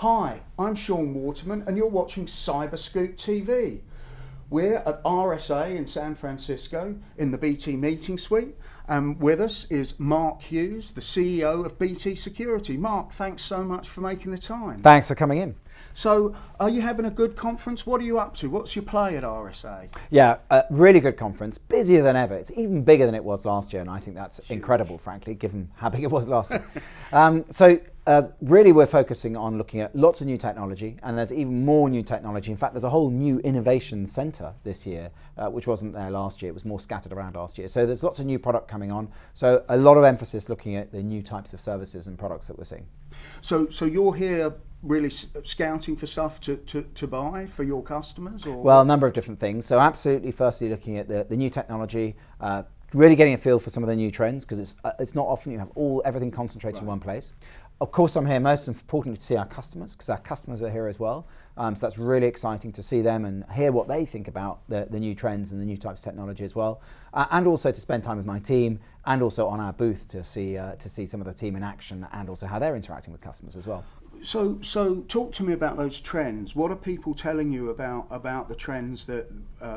Hi, I'm Sean Waterman and you're watching Cyberscoop TV. We're at RSA in San Francisco in the BT meeting suite, and with us is Mark Hughes, the CEO of BT Security. Mark, thanks so much for making the time. Thanks for coming in. So, are you having a good conference? What are you up to? What's your play at RSA? Yeah, a really good conference, busier than ever. It's even bigger than it was last year, and I think that's incredible, frankly, given how big it was last year. Really we're focusing on looking at lots of new technology, and there's even more new technology. In fact, there's a whole new innovation center this year, which wasn't there last year. It was more scattered around last year. So there's lots of new product coming on. So a lot of emphasis looking at the new types of services and products that we're seeing. So you're here really scouting for stuff to buy for your customers? Or? Well, a number of different things. So absolutely, firstly, looking at the new technology, really getting a feel for some of the new trends, because it's not often you have everything concentrated in one place. Of course, I'm here most importantly to see our customers, because our customers are here as well. So that's really exciting to see them and hear what they think about the new trends and the new types of technology as well. And also to spend time with my team, and also on our booth to see some of the team in action, and also how they're interacting with customers as well. So talk to me about those trends. What are people telling you about the trends, that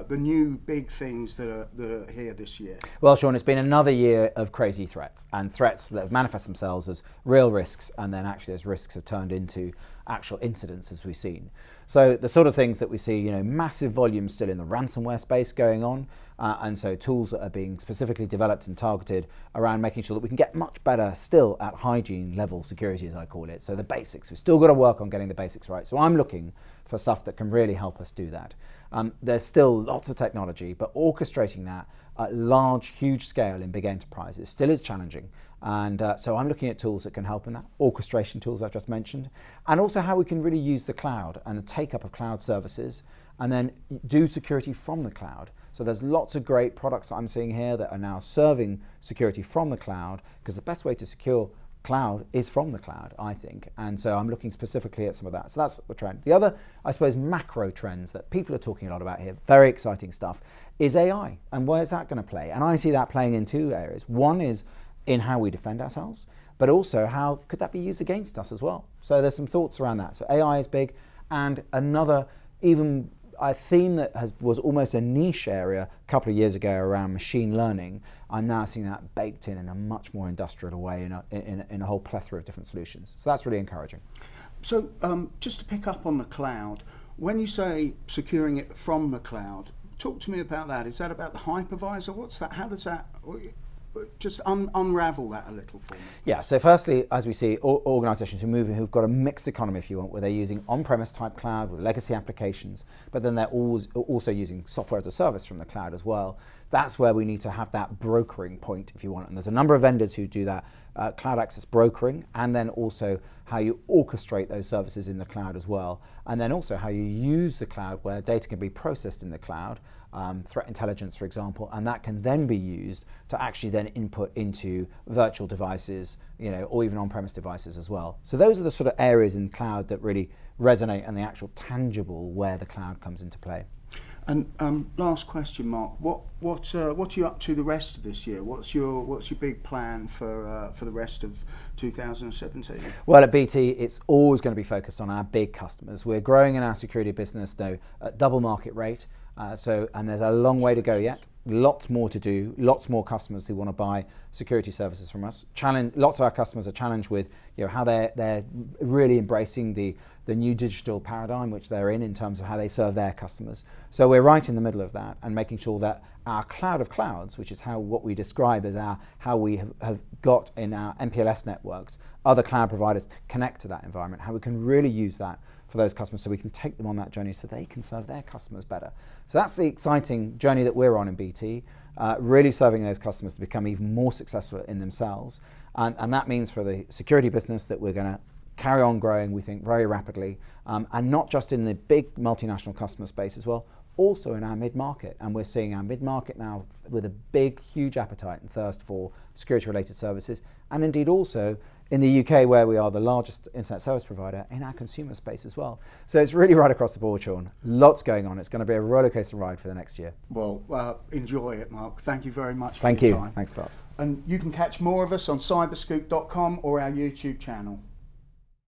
the new big things that are here this year? Well, Sean, it's been another year of crazy threats, and threats that have manifested themselves as real risks, and then actually those risks have turned into actual incidents, as we've seen. So the sort of things that we see, massive volumes still in the ransomware space going on, and so tools that are being specifically developed and targeted around making sure that we can get much better still at hygiene level security, as I call it. So the basics, we've still got to work on getting the basics right. So I'm looking for stuff that can really help us do that. There's still lots of technology, but orchestrating that at large, huge scale in big enterprises still is challenging. And so I'm looking at tools that can help in that, orchestration tools I've just mentioned, and also how we can really use the cloud and the take up of cloud services, and then do security from the cloud. So there's lots of great products that I'm seeing here that are now serving security from the cloud, because the best way to secure cloud is from the cloud, I think. And so I'm looking specifically at some of that. So that's the trend. The other, I suppose, macro trends that people are talking a lot about here, very exciting stuff, is AI. And where's that going to play? And I see that playing in two areas. One is in how we defend ourselves, but also how could that be used against us as well? So there's some thoughts around that. So AI is big, and another even a theme that was almost a niche area a couple of years ago around machine learning. I'm now seeing that baked in a much more industrial way in a whole plethora of different solutions. So that's really encouraging. So just to pick up on the cloud, when you say securing it from the cloud, talk to me about that. Is that about the hypervisor? What's that? How does that... Just unravel that a little for me. Yeah, so firstly, as we see, organisations who've got a mixed economy, if you want, where they're using on-premise type cloud with legacy applications, but then they're also using software as a service from the cloud as well. That's where we need to have that brokering point, if you want. And there's a number of vendors who do that, cloud access brokering, and then also how you orchestrate those services in the cloud as well. And then also how you use the cloud where data can be processed in the cloud, threat intelligence, for example, and that can then be used to actually then input into virtual devices, or even on-premise devices as well. So those are the sort of areas in cloud that really resonate, and the actual tangible where the cloud comes into play. And last question, Mark. What are you up to the rest of this year? What's your big plan for the rest of 2017? Well, at BT, it's always going to be focused on our big customers. We're growing in our security business though at double market rate. And there's a long way to go yet. Lots more to do. Lots more customers who want to buy security services from us. Lots of our customers are challenged with how they're really embracing the new digital paradigm which they're in terms of how they serve their customers. So we're right in the middle of that, and making sure that our cloud of clouds, which is what we describe as how we have got in our MPLS networks, other cloud providers to connect to that environment, how we can really use that for those customers so we can take them on that journey so they can serve their customers better. So that's the exciting journey that we're on in BT, really serving those customers to become even more successful in themselves. And that means for the security business that we're going to carry on growing, we think, very rapidly, and not just in the big multinational customer space as well, also in our mid-market. And we're seeing our mid-market now with a big, huge appetite and thirst for security-related services, and indeed also in the UK, where we are the largest internet service provider, in our consumer space as well. So it's really right across the board, Sean. Lots going on. It's going to be a rollercoaster ride for the next year. Well, enjoy it, Mark. Thank you very much for Thank your you. time. Thanks a lot. And you can catch more of us on cyberscoop.com or our YouTube channel.